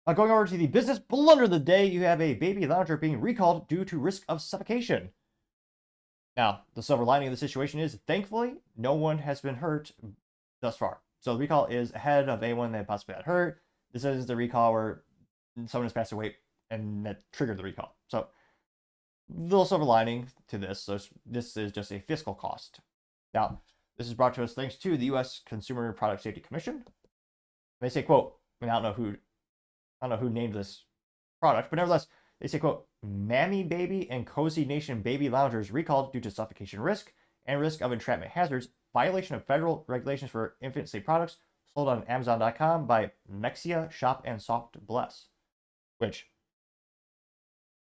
Going over to the business blunder of the day, you have a baby lounger being recalled due to risk of suffocation. Now, the silver lining of the situation is, thankfully, no one has been hurt thus far. So the recall is ahead of anyone that possibly got hurt. This isn't the recall where someone has passed away and that triggered the recall. So, little silver lining to this. So this is just a fiscal cost. Now, this is brought to us thanks to the U.S. Consumer Product Safety Commission. They say, quote, I don't know who named this product, but nevertheless, they say, quote, Mammy Baby and Cozy Nation baby loungers recalled due to suffocation risk and risk of entrapment hazards, violation of federal regulations for infant sleep products, sold on Amazon.com by Mexia Shop and Soft Bless. Which,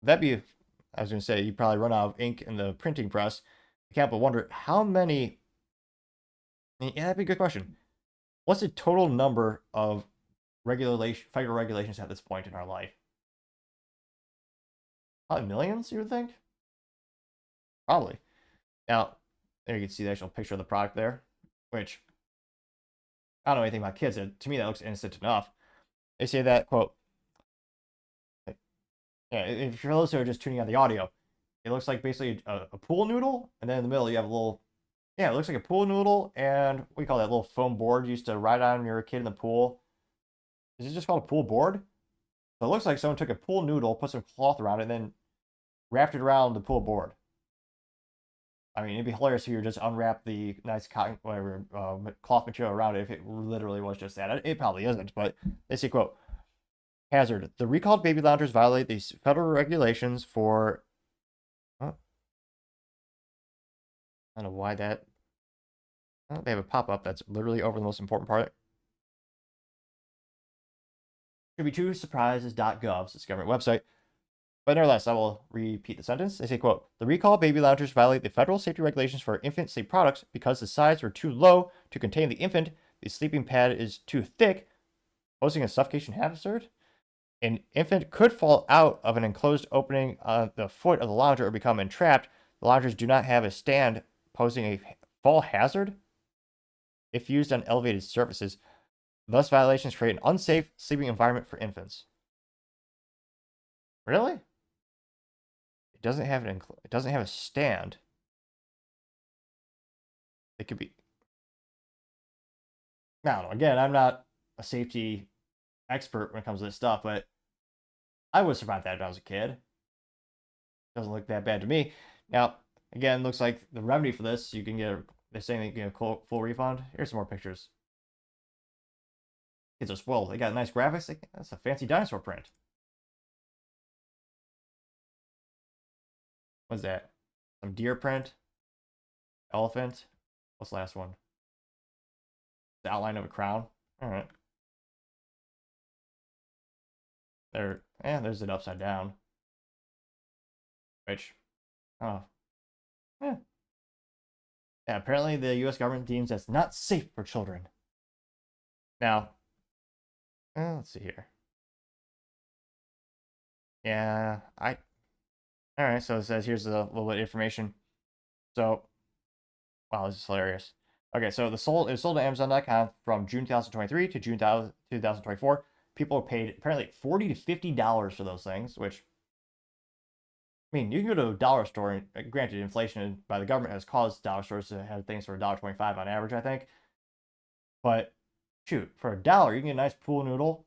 that'd be, I was going to say, you probably run out of ink in the printing press. I can't but wonder how many. Yeah, that'd be a good question. What's the total number of federal regulations at this point in our life? Probably millions, you would think? Probably. Now, there you can see the actual picture of the product there, which I don't know anything about kids. To me, that looks innocent enough. They say that, quote, yeah, if you're those who are just tuning out the audio, it looks like basically a pool noodle, and then in the middle you have a little, yeah, it looks like a pool noodle, and we call that little foam board you used to ride on when you were a kid in the pool. Is it just called a pool board? So it looks like someone took a pool noodle, put some cloth around it, and then wrapped it around the pool board. I mean, it'd be hilarious if you just unwrap the nice cotton, whatever, cloth material around it if it literally was just that. It probably isn't, but they say, quote, hazard. The recalled baby loungers violate these federal regulations for... Oh, I don't know why that... Oh, they have a pop-up that's literally over the most important part. Should be true surprises.gov, it's a government website. But nevertheless, I will repeat the sentence. They say, quote, the recall baby loungers violate the federal safety regulations for infant sleep products because the sides were too low to contain the infant, the sleeping pad is too thick, posing a suffocation hazard. An infant could fall out of an enclosed opening on the foot of the lounger or become entrapped. The loungers do not have a stand, posing a fall hazard if used on elevated surfaces. Thus, violations create an unsafe sleeping environment for infants. Really? It doesn't have it doesn't have a stand. It could be. I don't know. Again, I'm not a safety expert when it comes to this stuff, but I would survive that if I was a kid. Doesn't look that bad to me. Now, again, looks like the remedy for this, you can get they're saying you can get a full refund. Here's some more pictures. Kids are spoiled. They got nice graphics. That's a fancy dinosaur print. What's that? Some deer print. Elephant. What's the last one? The outline of a crown. All right. There's it upside down. Which, oh, yeah. Yeah, apparently the U.S. government deems that's not safe for children. Now, let's see here. Yeah, all right, so it says here's a little bit of information. So, wow, this is hilarious. Okay, so it was sold to Amazon.com from June 2023 to June 2024. People paid apparently $40 to $50 for those things, which, I mean, you can go to a dollar store, and granted, inflation by the government has caused dollar stores to have things for $1.25 on average, I think. But shoot, for $1, you can get a nice pool noodle,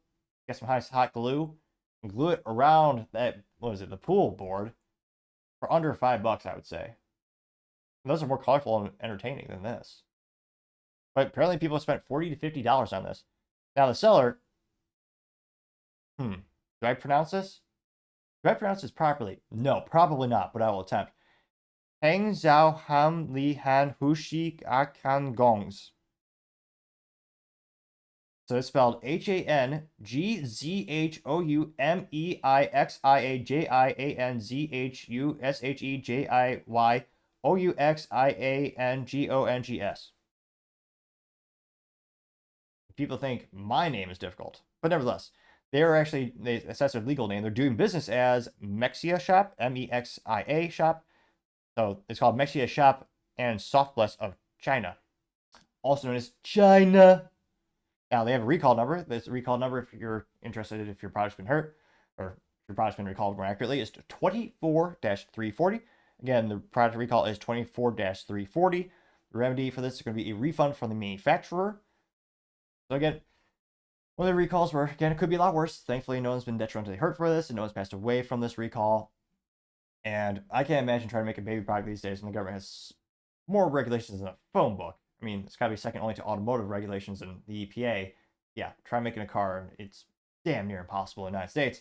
get some nice hot glue, and glue it around that, what is it, the pool board for under $5, I would say. And those are more colorful and entertaining than this. But apparently people spent $40 to $50 on this. Now the seller, do I pronounce this? Do I pronounce this properly? No, probably not, but I will attempt. Heng Zhao Ham Li Han Hushi Akan Gongs. So it's spelled HANGZHOUMEIXIANZHUSHEJIYOUXIANGONGS. People think my name is difficult, but nevertheless, they assess their legal name. They're doing business as Mexia Shop, MEXIA Shop. So it's called Mexia Shop and Soft Bless of China, also known as China. Now they have a recall number. This recall number, if you're interested if your product's been hurt or if your product's been recalled more accurately, is 24-340. Again, the product recall is 24-340. The remedy for this is going to be a refund from the manufacturer. So again, one of the recalls where, again, it could be a lot worse. Thankfully, no one's been detrimentally hurt for this, and no one's passed away from this recall. And I can't imagine trying to make a baby product these days when the government has more regulations than a phone book. I mean, it's got to be second only to automotive regulations and the EPA. Yeah, try making a car. It's damn near impossible in the United States.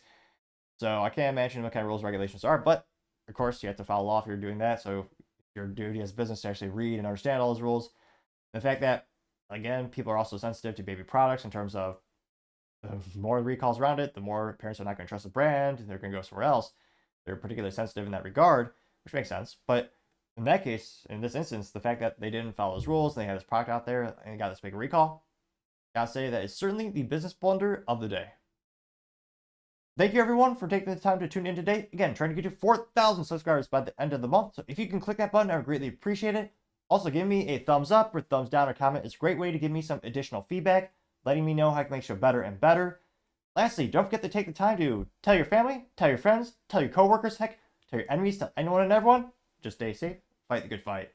So I can't imagine what kind of rules and regulations are. But, of course, you have to follow law if you're doing that. So your duty as a business to actually read and understand all those rules. The fact that, again, people are also sensitive to baby products in terms of the more recalls around it, the more parents are not going to trust the brand. They're going to go somewhere else. They're particularly sensitive in that regard, which makes sense. But in that case, in this instance, the fact that they didn't follow those rules, they had this product out there, and got this big recall, gotta say that is certainly the business blunder of the day. Thank you, everyone, for taking the time to tune in today. Again, trying to get to 4,000 subscribers by the end of the month. So if you can click that button, I would greatly appreciate it. Also, give me a thumbs up or thumbs down or comment. It's a great way to give me some additional feedback, letting me know how I can make the show better and better. Lastly, don't forget to take the time to tell your family, tell your friends, tell your coworkers, heck, tell your enemies, tell anyone and everyone. Just stay safe, fight the good fight.